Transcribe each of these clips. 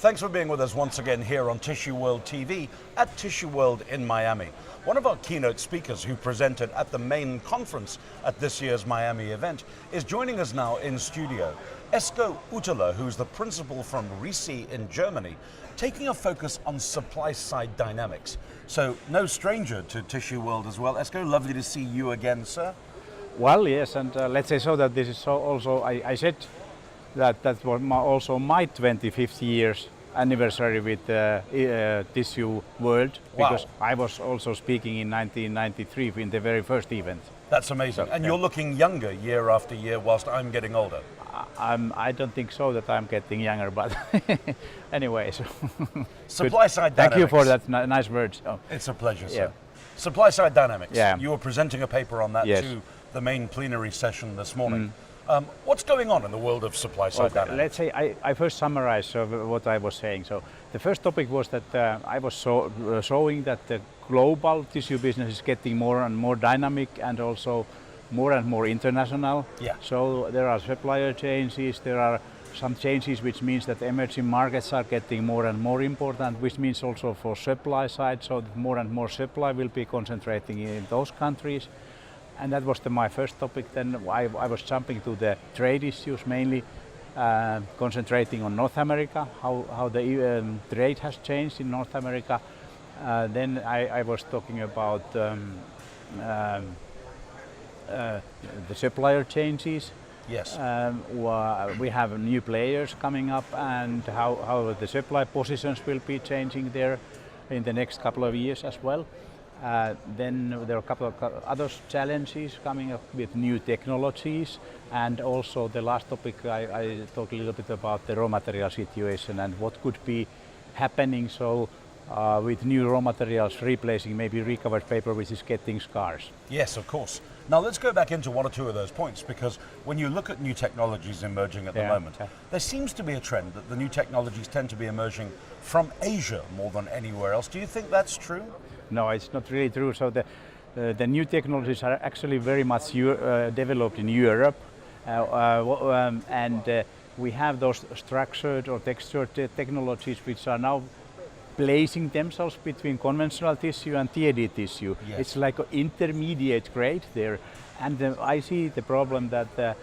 Thanks for being with us once again here on Tissue World TV at Tissue World in Miami. One of our keynote speakers who presented at the main conference at this year's Miami event is joining us now in studio. Esko Uutela, who's the principal from RISI in Germany, taking a focus on supply side dynamics. So no stranger to Tissue World as well. Esko, lovely to see you again, sir. Well, yes, and let's say so that this is so also, I said that was also my 25th years anniversary with Tissue World, because I was also speaking in 1993 in the very first event. That's amazing. So, and you're looking younger year after year whilst I'm getting older. I don't think so that I'm getting younger, but anyway. So supply side dynamics. Thank you for that nice words. Oh. It's a pleasure, sir. Supply side dynamics. Yeah. You were presenting a paper on that to the main plenary session this morning. What's going on in the world of supply side dynamics? Let's say I first summarize what I was saying. So the first topic was that I was showing that the global tissue business is getting more and more dynamic and also more and more international. Yeah. So there are supplier changes, there are some changes which means that emerging markets are getting more and more important, which means also for supply side, so that more and more supply will be concentrating in those countries. And that was my first topic. Then I was jumping to the trade issues, mainly concentrating on North America, how the trade has changed in North America. Then I was talking about the supplier changes. Yes. We have new players coming up, and how the supply positions will be changing there in the next couple of years as well. Then there are a couple of other challenges coming up with new technologies, and also the last topic I talked a little bit about the raw material situation and what could be happening. So with new raw materials replacing maybe recovered paper, which is getting scarce. Yes, of course. Now let's go back into one or two of those points, because when you look at new technologies emerging at the moment, there seems to be a trend that the new technologies tend to be emerging from Asia more than anywhere else. Do you think that's true? No, it's not really true. So the new technologies are actually very much developed in Europe, and we have those structured or textured technologies which are now placing themselves between conventional tissue and TAD tissue. Yes. It's like an intermediate grade there, and I see the problem that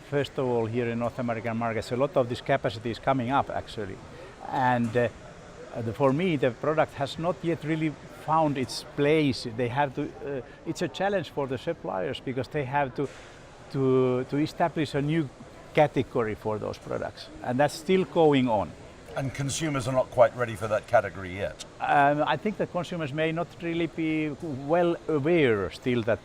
first of all here in North American markets a lot of this capacity is coming up actually, and for me the product has not yet really found its place. They have to. It's a challenge for the suppliers because they have to establish a new category for those products, and that's still going on. And consumers are not quite ready for that category yet. I think that consumers may not really be well aware still that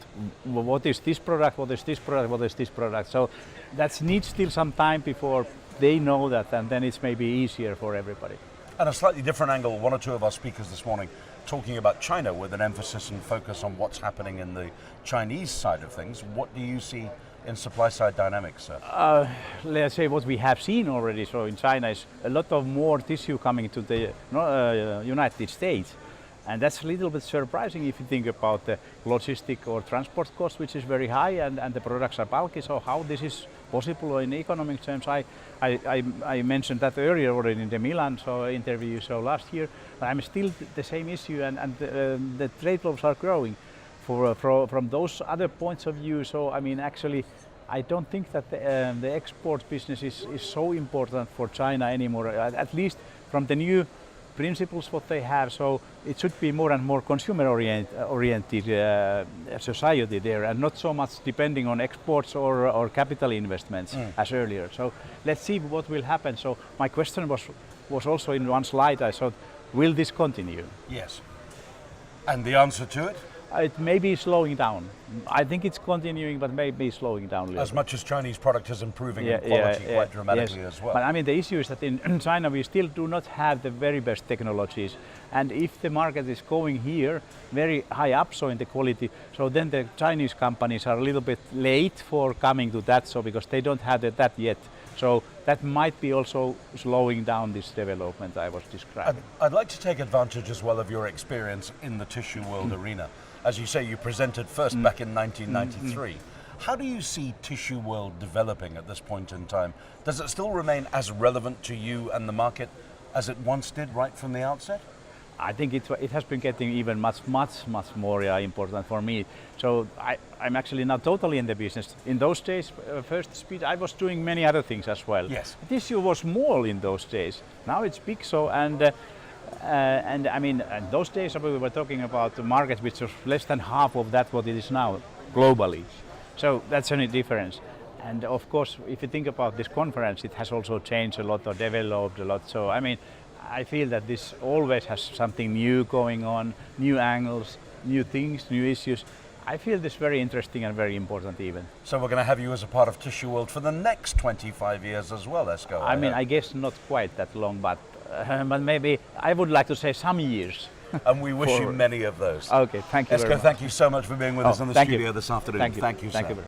what is this product, what is this product, what is this product. So that needs still some time before they know that, and then it's maybe easier for everybody. And a slightly different angle, one or two of our speakers this morning talking about China with an emphasis and focus on what's happening in the Chinese side of things. What do you see in supply side dynamics, sir? Let's say what we have seen already, so in China is a lot of more tissue coming to the United States. And that's a little bit surprising if you think about the logistic or transport cost, which is very high, and the products are bulky. So how this is possible in economic terms, I mentioned that earlier already in the Milan interview last year. But I'm still the same issue, and the trade flows are growing from those other points of view. So I mean, actually, I don't think that the export business is so important for China anymore, at least from the new principles what they have. So it should be more and more consumer oriented society there, and not so much depending on exports or capital investments as earlier. So let's see what will happen. So my question was also in one slide. I thought, will this continue? Yes. And the answer to it? It may be slowing down. I think it's continuing, but maybe slowing down a little. As much as Chinese product is improving in quality quite dramatically as well. But I mean, the issue is that in China we still do not have the very best technologies. And if the market is going here very high up, so in the quality, so then the Chinese companies are a little bit late for coming to that, so because they don't have that yet. So that might be also slowing down this development I was describing. I'd like to take advantage as well of your experience in the tissue world arena. As you say, you presented first back in 1993. How do you see tissue world developing at this point in time? Does it still remain as relevant to you and the market as it once did right from the outset? I think it has been getting even much more important for me. So I'm actually now totally in the business. In those days, first speed, I was doing many other things as well. Yes. Tissue was small in those days. Now it's big. So and I mean, in those days we were talking about the market which was less than half of that what it is now globally. So that's a difference. And of course, if you think about this conference, it has also changed a lot or developed a lot. So I mean, I feel that this always has something new going on, new angles, new things, new issues. I feel this very interesting and very important even. So we're going to have you as a part of Tissue World for the next 25 years as well, Esko. I mean, I guess not quite that long, but maybe I would like to say some years. And we wish you many of those. Okay, thank you Esko, very much. thank you so much for being with us in the thank studio you. this afternoon. Thank you. Thank you, Thank sir. you.